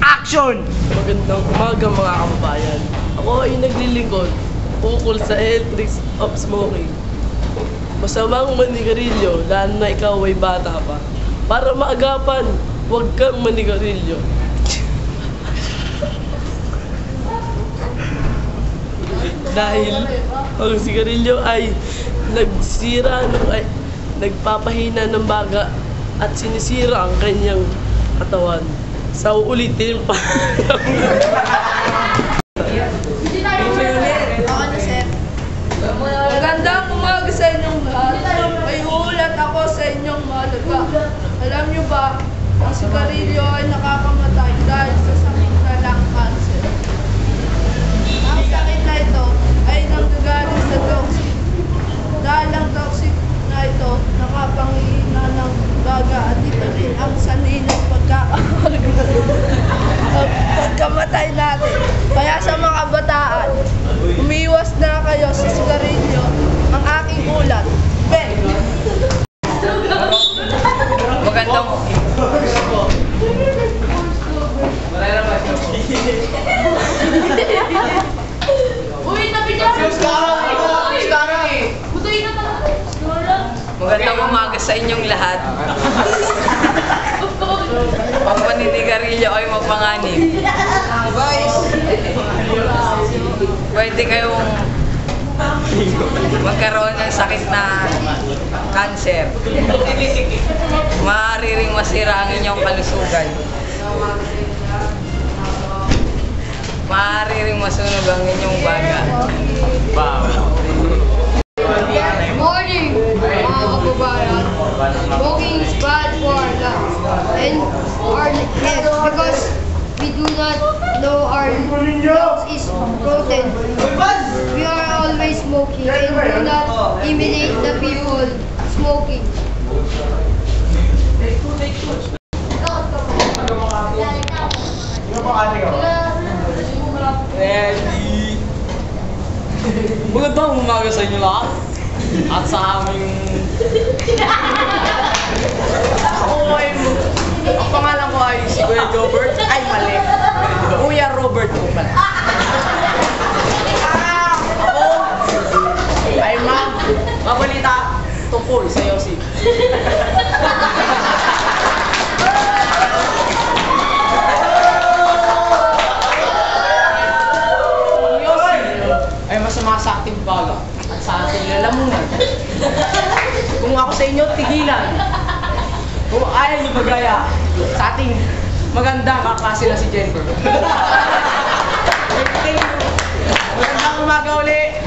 Action! Magandang umaga mga kababayan. Ako ay naglilingkod ukol sa ethics of smoking. Masamang manigarilyo lalo na ikaw ay bata pa. Para maagapan, huwag kang manigarilyo. Dahil ang sigarilyo ay nagpapahina ng baga at sinisira ang kanyang katawan. Sa uulitin pa. Magandang umaga sa inyong lahat. May ulat ako sa inyong malaga. Alam niyo ba, ang sigarilyo ay nakakamatay dahil sa sakit na lung cancer. Ang sakit na ito ay nanggagaling sa toxic. Dahil ang toxic na ito nakapangihina ng baga at ito rin ang sanhi ng pagkamatay natin. Kaya sa mga kabataan, umiwas na kayo sa sigarilyo. Ang aking ulat. Ben! Magandang Magandang umaga sa inyong lahat. Ang paninigarilyo ay mapanganib. Pwede kayong magkaroon ng sakit na cancer. Maaari ring masira ang inyong kalusugan. Maaari ring masunog ang inyong baga. Wow. Morning, mga kababayan. Smoking is bad for our lungs and our head because we do not know our lungs is protein. We are always smoking and do not imitate the people smoking. Ready! Magandang umaga sa inyo lahat. At sa aming... Ang pangalan ko ay si Kuya Robert. Ay, mali. Kuya Robert po pala. Ako ay mabalita tungkol sa Yossi. Ay masama sa ating baga at sa ating lalamunan. Kung ako sa inyo, tigilan. Kung ayaw niyo magaya sa ating magandang kaklase na si Jennifer. Magandang umaga uli.